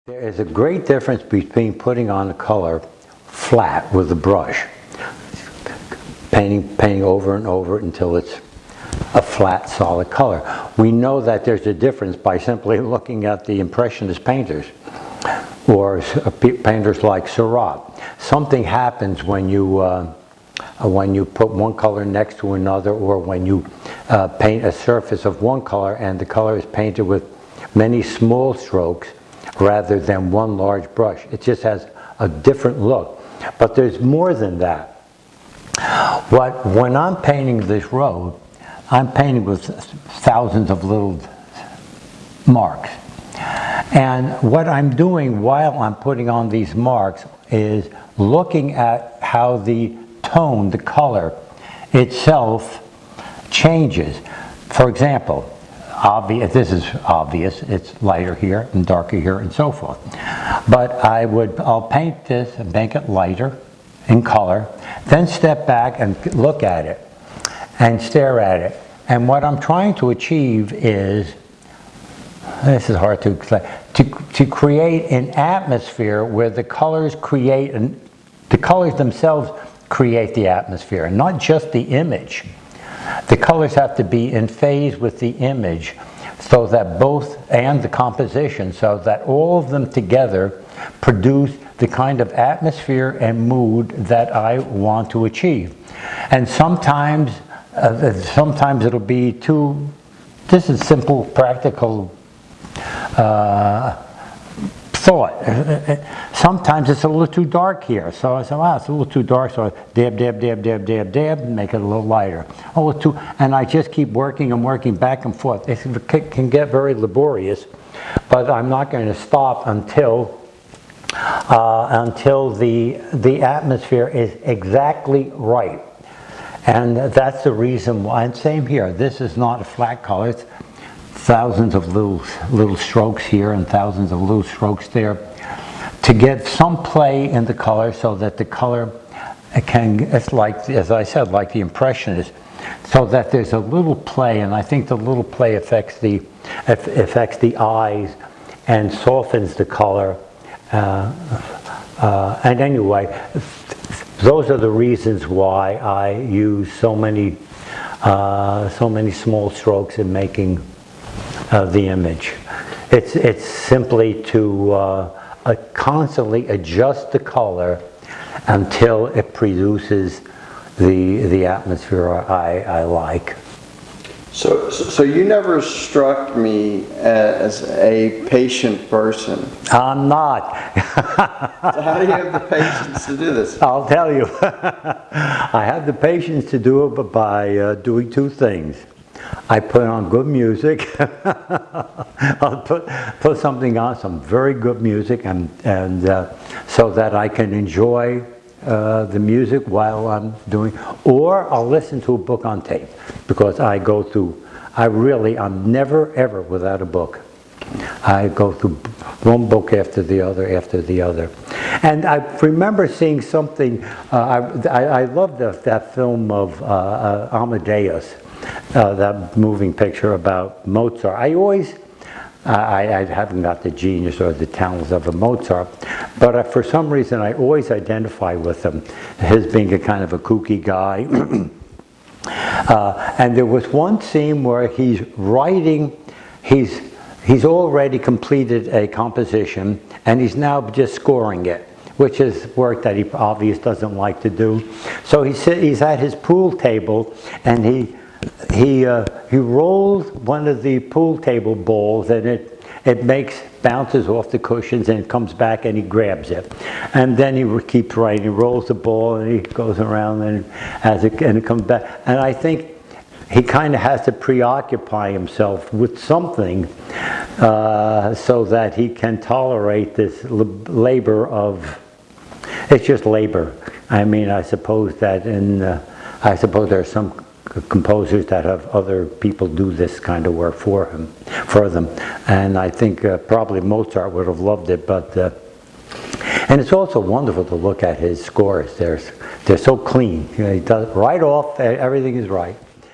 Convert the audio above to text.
There is a great difference between putting on a color flat with a brush, painting over and over until it's a flat, solid color. We know that there's a difference by simply looking at the Impressionist painters or painters like Seurat. Something happens when you put one color next to another, or when you paint a surface of one color and the color is painted with many small strokes rather than one large brush. It just has a different look. But there's more than that. When I'm painting this road, I'm painting with thousands of little marks. And what I'm doing while I'm putting on these marks is looking at how the tone, the color itself changes. For example, this is obvious, it's lighter here and darker here and so forth. But I'll paint this and make it lighter in color, then step back and look at it and stare at it. And what I'm trying to achieve is, this is hard to explain, to create an atmosphere where the colors themselves create the atmosphere, and not just the image. The colors have to be in phase with the image, so that and the composition, so that all of them together produce the kind of atmosphere and mood that I want to achieve. And sometimes it'll be this is simple, practical thought. Sometimes it's a little too dark here, so I say, wow, it's a little too dark, so I dab, and make it a little lighter. And I just keep working and working back and forth. It can get very laborious, but I'm not going to stop until the atmosphere is exactly right. And that's the reason why, and same here, this is not a flat color, it's thousands of little strokes here and thousands of little strokes there, to get some play in the color, so that the color it's like, as I said, like the Impressionist, so that there's a little play, and I think the little play affects the eyes and softens the color. And anyway, those are the reasons why I use so many small strokes in making the image. It's simply to constantly adjust the color until it produces the atmosphere I like. So you never struck me as a patient person. I'm not. So how do you have the patience to do this? I'll tell you. I have the patience to do it by doing two things. I put on good music. I'll put something on, some very good music, and so that I can enjoy the music while I'm doing, or I'll listen to a book on tape, because I'm never ever without a book. I go through one book after the other. And I remember seeing something, I love that film of Amadeus, that moving picture about Mozart. I haven't got the genius or the talents of a Mozart, but for some reason I always identify with him, his being a kind of a kooky guy. And there was one scene where he's writing, he's already completed a composition, and he's now just scoring it, which is work that he obviously doesn't like to do. So he's at his pool table, and he rolls one of the pool table balls, and it bounces off the cushions, and it comes back, and he grabs it. And then he keeps writing. He rolls the ball, and he goes around, and it comes back. And I think he kind of has to preoccupy himself with something so that he can tolerate this labor of. It's just labor. I mean, I suppose that there are some composers that have other people do this kind of work for them, and I think probably Mozart would have loved it. But and it's also wonderful to look at his scores. They're so clean. He does right off. Everything is right.